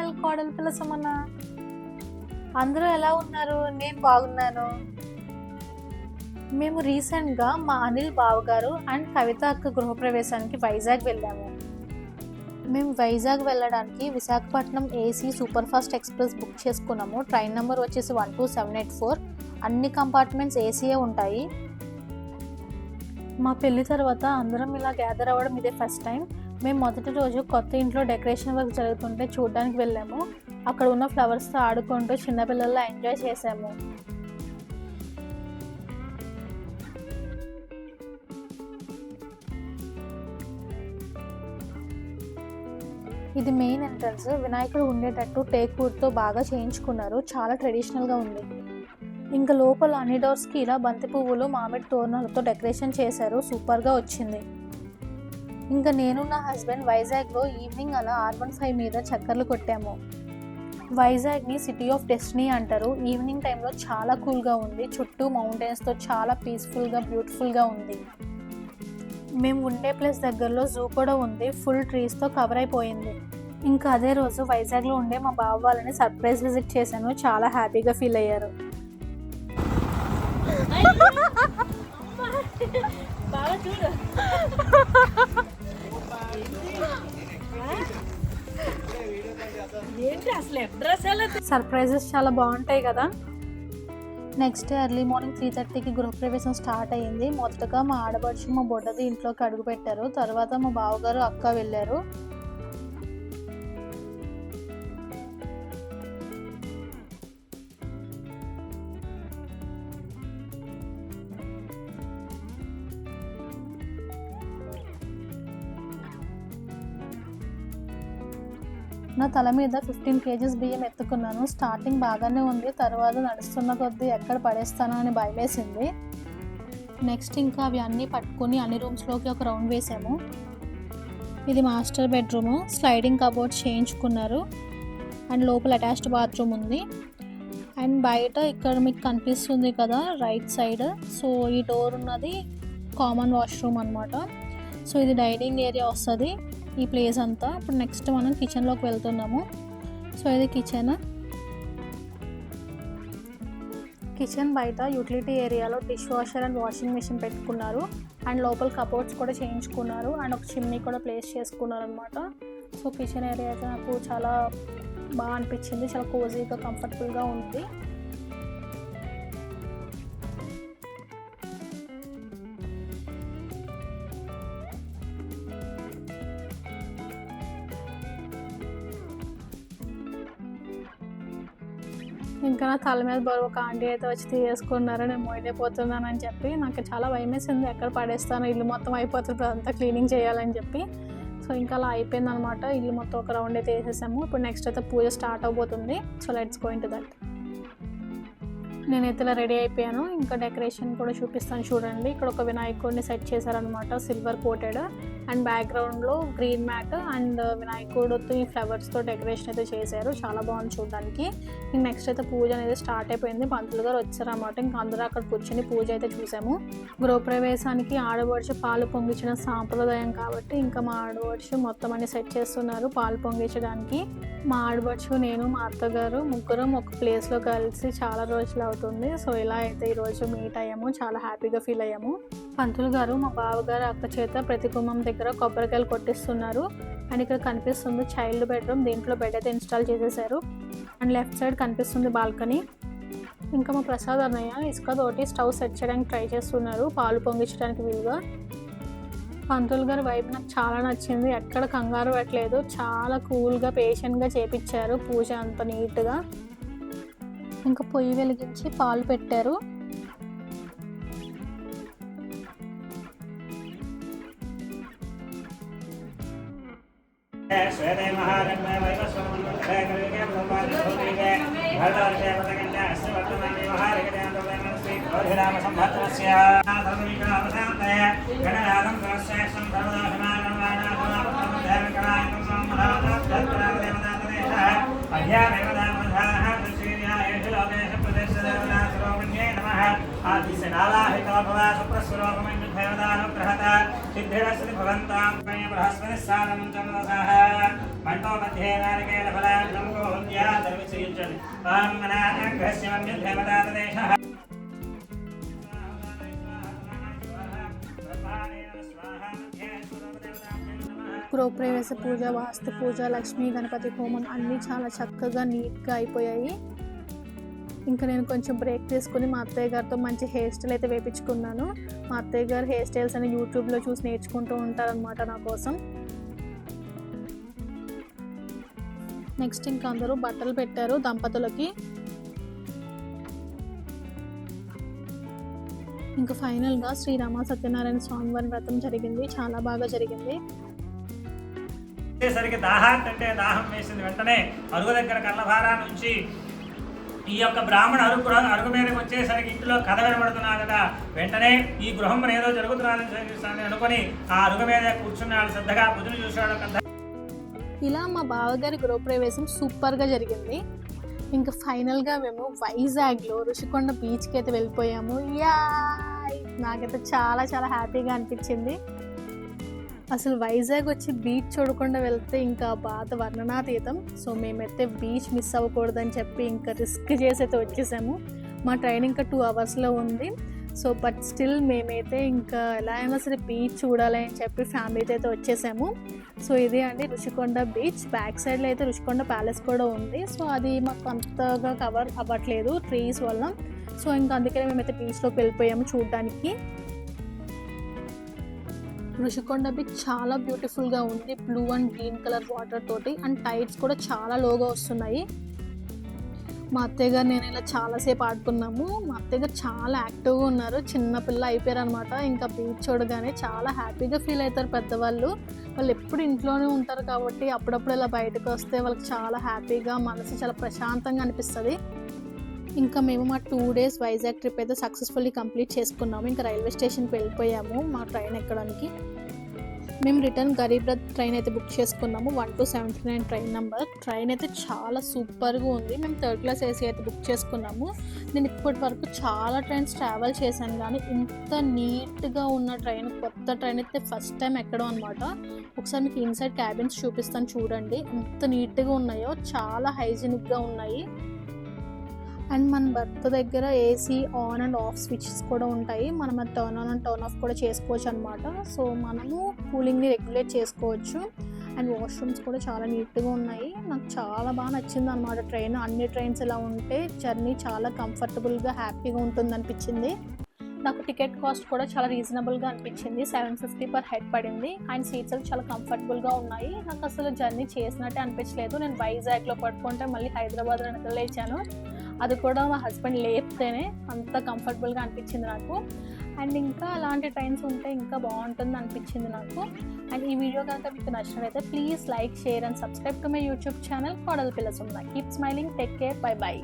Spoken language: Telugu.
ఛానల్ కోడలి పిల్ల సుమన. అందరూ ఎలా ఉన్నారు? నేను బాగున్నాను. మేము రీసెంట్గా మా అనిల్ బావగారు అండ్ కవిత అక్క గృహప్రవేశానికి వైజాగ్ వెళ్ళాము. మేము వైజాగ్ వెళ్ళడానికి Visakhapatnam AC super fast express book చేసుకున్నాము. ట్రైన్ నెంబర్ వచ్చేసి 12784. అన్ని కంపార్ట్మెంట్స్ ఏసీయే ఉంటాయి. మా పెళ్లి తర్వాత అందరం ఇలా గ్యాదర్ అవ్వడం ఇదే ఫస్ట్ టైం. మేము మొదటి రోజు కొత్త ఇంట్లో డెకరేషన్ వర్క్ జరుగుతుంటే చూడడానికి వెళ్ళాము. అక్కడ ఉన్న ఫ్లవర్స్తో ఆడుకుంటూ చిన్నపిల్లల్లో ఎంజాయ్ చేసాము. ఇది మెయిన్ ఎంట్రన్స్. వినాయకుడు ఉండేటట్టు టేక్ వుడ్తో బాగా చేయించుకున్నారు. చాలా ట్రెడిషనల్గా ఉంది. ఇంకా లోపల అన్ని డోర్స్కి ఇలా బంతి పువ్వులు మామిడి తోరణాలతో డెకరేషన్ చేశారు. సూపర్గా వచ్చింది. ఇంకా నేను నా హస్బెండ్ వైజాగ్లో ఈవినింగ్ అలా R15 మీద చక్కర్లు కొట్టాము. వైజాగ్ని సిటీ ఆఫ్ డెస్టినీ అంటారు. ఈవినింగ్ టైంలో చాలా కూల్గా ఉంది. చుట్టూ మౌంటైన్స్తో చాలా పీస్ఫుల్గా బ్యూటిఫుల్గా ఉంది. మేము ఉండే ప్లేస్ దగ్గరలో జూ కూడా ఉంది. ఫుల్ ట్రీస్తో కవర్ అయిపోయింది. ఇంకా అదే రోజు వైజాగ్లో ఉండే మా బావ వాళ్ళని సర్ప్రైజ్ విజిట్ చేశాను. చాలా హ్యాపీగా ఫీల్ అయ్యారు. సర్ప్రైజెస్ చాలా బాగుంటాయి కదా. నెక్స్ట్ డే ఎర్లీ మార్నింగ్ 3:30కి గృహప్రవేశం స్టార్ట్ అయ్యింది. మొదటగా మా ఆడపడుచు మా బొడ్డది ఇంట్లోకి అడుగు పెట్టారు. తర్వాత మా బావగారు అక్క వెళ్ళారు. నా తల మీద 15 kgs బియ్యం ఎత్తుకున్నాను. స్టార్టింగ్ బాగానే ఉంది. తర్వాత నడుస్తున్న కొద్దీ ఎక్కడ పడేస్తానో అని భయమేసింది. నెక్స్ట్ ఇంకా అవి అన్నీ పట్టుకొని అన్ని రూమ్స్లోకి ఒక రౌండ్ వేసాము. ఇది మాస్టర్ బెడ్రూము. స్లైడింగ్ కబోర్డ్స్ చేయించుకున్నారు అండ్ లోపల అటాచ్డ్ బాత్రూమ్ ఉంది. అండ్ బయట ఇక్కడ మీకు కనిపిస్తుంది కదా రైట్ సైడ్, సో ఈ డోర్ ఉన్నది కామన్ వాష్రూమ్ అనమాట. సో ఇది డైనింగ్ ఏరియా వస్తుంది ఈ ప్లేస్ అంతా. ఇప్పుడు నెక్స్ట్ మనం కిచెన్లోకి వెళ్తున్నాము. సో ఇది కిచెన్ బయట యూటిలిటీ ఏరియాలో dishwasher and washing machine పెట్టుకున్నారు. అండ్ లోపల కబోర్డ్స్ కూడా చేయించుకున్నారు అండ్ ఒక చిమ్నీ కూడా ప్లేస్ చేసుకున్నారు అనమాట. సో కిచెన్ ఏరియా అయితే నాకు చాలా బాగా అనిపించింది. చాలా కోజీగా కంఫర్టబుల్గా ఉంది. ఇంకా నా తల మీద బరువు ఒక ఆంటీ అయితే వచ్చి తీసేసుకున్నారు. నేను మోయలేకపోతున్నాను అని చెప్పి నాకు చాలా భయం వేసింది. ఎక్కడ పడేస్తాను, ఇల్లు మొత్తం అయిపోతుంది, అంతా క్లీనింగ్ చేయాలని చెప్పి. సో ఇంకా అలా అయిపోయింది అనమాట. ఇల్లు మొత్తం ఒక రౌండ్ అయితే వేసేసాము. ఇప్పుడు నెక్స్ట్ అయితే పూజ స్టార్ట్ అవబోతుంది. So let's go into that. నేనైతే ఇలా రెడీ అయిపోయాను. ఇంకా డెకరేషన్ కూడా చూపిస్తాను చూడండి. ఇక్కడ ఒక వినాయకుడిని సెట్ చేశారనమాట, సిల్వర్ కోటెడ్. అండ్ బ్యాక్గ్రౌండ్లో గ్రీన్ మ్యాట్ అండ్ వినాయకుడితో ఈ ఫ్లవర్స్తో డెకరేషన్ అయితే చేశారు. చాలా బాగుంది చూడడానికి. ఇంక నెక్స్ట్ అయితే పూజ అనేది స్టార్ట్ అయిపోయింది. పంతులు గారు వచ్చారన్నమాట. ఇంకా అందరూ అక్కడ కూర్చొని పూజ అయితే చూసాము. గృహప్రవేశానికి ఆడపడుచు పాలు పొంగించడం సాంప్రదాయం కాబట్టి ఇంకా మా ఆడపడుచు మొత్తం అన్ని సెట్ చేస్తున్నారు పాలు పొంగించడానికి. మా ఆడపడుచు, నేను, మా అత్తగారు ముగ్గురం ఒక ప్లేస్లో కలిసి చాలా రోజులు అవుతుంది. సో ఇలా అయితే ఈరోజు మీట్ అయ్యాము. చాలా హ్యాపీగా ఫీల్ అయ్యాము. పంతులు గారు మా బావగారు అక్క చేత ప్రతి గుమ్మం దగ్గర కొబ్బరికాయలు కొట్టిస్తున్నారు. అండ్ ఇక్కడ కనిపిస్తుంది చైల్డ్ బెడ్రూమ్. దీంట్లో బెడ్ అయితే ఇన్స్టాల్ చేసేసారు. అండ్ లెఫ్ట్ సైడ్ కనిపిస్తుంది బాల్కనీ. ఇంకా మా ప్రసాద్ అన్నయ్య ఇసుకతోటి స్టవ్ సెట్ చేయడానికి ట్రై చేస్తున్నారు పాలు పొంగించడానికి వీలుగా. పంతులు గారి వైపు నాకు చాలా నచ్చింది. ఎక్కడ కంగారు పెట్టలేదు. చాలా కూల్గా పేషెంట్గా చేపించారు పూజ అంత నీట్గా. ఇంకా పొయ్యి వెలిగించి పాలు పెట్టారు. మంటో మధ్యే నారికేళ ఫలాం గృహప్రవేశ పూజ, వాస్తు పూజ, లక్ష్మీ గణపతి హోమం అన్నీ చాలా చక్కగా నీట్గా అయిపోయాయి. ఇంకా నేను కొంచెం బ్రేక్ తీసుకుని మా అత్తయ్య గారితో మంచి హెయిర్ స్టైల్ అయితే వేయించుకున్నాను. మా అత్తయ్య గారు హెయిర్ స్టైల్స్ అని యూట్యూబ్లో చూసి నేర్చుకుంటూ ఉంటారనమాట నా కోసం. నెక్స్ట్ ఇంకా అందరూ బట్టలు పెట్టారు దంపతులకి. ఇంకా ఫైనల్గా శ్రీరామ సత్యనారాయణ స్వామి వారి వ్రతం జరిగింది. చాలా బాగా జరిగింది. సరికి దాహాంతంటే దాహం వేసింది. వెంటనే అరుగు దగ్గర కళ్ళభారా నుంచి ఈ యొక్క బ్రాహ్మణ అరుగు మీదకి వచ్చేసరికి ఇంట్లో కథ వినబడుతున్నా కదా, వెంటనే ఈ గృహం ఏదో జరుగుతున్నారని అనుకుని ఆ అరుగు మీద కూర్చున్నాడు. శ్రద్ధగా బుధులు చూశాడు. ఇలా మా బావగారి గృహప్రవేశం సూపర్గా జరిగింది. ఇంకా ఫైనల్గా మేము వైజాగ్లో ఋషికొండ బీచ్కి అయితే వెళ్ళిపోయాము. నాకైతే చాలా చాలా హ్యాపీగా అనిపించింది. అసలు వైజాగ్ వచ్చి బీచ్ చూడకుండా వెళ్తే ఇంకా బాధ వర్ణనాతీతం. సో మేమైతే బీచ్ మిస్ అవ్వకూడదని చెప్పి ఇంకా రిస్క్ చేసి అయితే వచ్చేసాము. మా ట్రైన్ ఇంకా 2 అవర్స్లో ఉంది. సో బట్ స్టిల్ మేమైతే ఇంకా ఎలా అయినా సరే బీచ్ చూడాలి అని చెప్పి ఫ్యామిలీతో అయితే వచ్చేసాము. సో ఇదే అండి ఋషికొండ బీచ్. బ్యాక్ సైడ్లో అయితే ఋషికొండ ప్యాలెస్ కూడా ఉంది. సో అది మాకు అంతగా కవర్ అవ్వట్లేదు ట్రీస్ వల్ల. సో ఇంకా అందుకనే మేమైతే బీచ్లోకి వెళ్ళిపోయాము చూడడానికి. ఋషికొండ బీచ్ చాలా బ్యూటిఫుల్గా ఉంది. Blue and green colour water తోటి, అండ్ టైడ్స్ కూడా చాలా లోగా వస్తున్నాయి. మా అత్తయ్య గారు నేను ఇలా చాలాసేపు ఆడుకున్నాము. మా అత్తయ్య గారు చాలా యాక్టివ్గా ఉన్నారు. చిన్నపిల్ల అయిపోయారు అనమాట. ఇంకా బీచ్ చూడగానే చాలా హ్యాపీగా ఫీల్ అవుతారు పెద్దవాళ్ళు. వాళ్ళు ఎప్పుడు ఇంట్లోనే ఉంటారు కాబట్టి అప్పుడప్పుడు ఇలా బయటకు వస్తే వాళ్ళకి చాలా హ్యాపీగా, మనసు చాలా ప్రశాంతంగా అనిపిస్తుంది. ఇంకా మేము మా 2 days వైజాగ్ ట్రిప్ అయితే సక్సెస్ఫుల్లీ కంప్లీట్ చేసుకున్నాము. ఇంకా రైల్వే స్టేషన్కి వెళ్ళిపోయాము మా ట్రైన్ ఎక్కడానికి. మేము రిటర్న్ గరీబ్ రథ్ ట్రైన్ అయితే బుక్ చేసుకున్నాము. 1279 ట్రైన్ నెంబర్. ట్రైన్ అయితే చాలా సూపర్గా ఉంది. మేము 3rd class AC అయితే బుక్ చేసుకున్నాము. నేను ఇప్పటి వరకు చాలా ట్రైన్స్ ట్రావెల్ చేశాను, కానీ ఇంత నీట్గా ఉన్న ట్రైన్, కొత్త ట్రైన్ అయితే ఫస్ట్ టైం ఎక్కడం అనమాట. ఒకసారి మీకు ఇన్సైడ్ క్యాబిన్స్ చూపిస్తాను చూడండి ఎంత నీట్గా ఉన్నాయో. చాలా హైజీనిక్గా ఉన్నాయి. అండ్ మన బర్త్ దగ్గర AC on and of switches కూడా ఉంటాయి. మనం అది turn on and turn off కూడా చేసుకోవచ్చు అనమాట. సో మనము కూలింగ్ని రెగ్యులేట్ చేసుకోవచ్చు. అండ్ వాష్రూమ్స్ కూడా చాలా నీట్గా ఉన్నాయి. నాకు చాలా బాగా నచ్చింది అనమాట ట్రైన్. అన్ని ట్రైన్స్ ఇలా ఉంటే జర్నీ చాలా కంఫర్టబుల్గా హ్యాపీగా ఉంటుంది అనిపించింది. నాకు టికెట్ కాస్ట్ కూడా చాలా రీజనబుల్గా అనిపించింది. 750 per head పడింది. అండ్ సీట్స్ అవి చాలా కంఫర్టబుల్గా ఉన్నాయి. నాకు అసలు జర్నీ చేసినట్టే అనిపించలేదు. నేను వైజాగ్లో పడుకుంటే మళ్ళీ హైదరాబాద్లో లేచాను. అది కూడా మా హస్బెండ్ లేపితేనే అంత కంఫర్టబుల్గా అనిపించింది నాకు. అండ్ ఇంకా అలాంటి ట్రైన్స్ ఉంటే ఇంకా బాగుంటుంది అనిపించింది నాకు. అండ్ ఈ వీడియో కనుక మీకు నచ్చినట్లయితే please like, share and subscribe to my YouTube channel కోడలి పిల్ల Sumana. Keep smiling, take care, by by.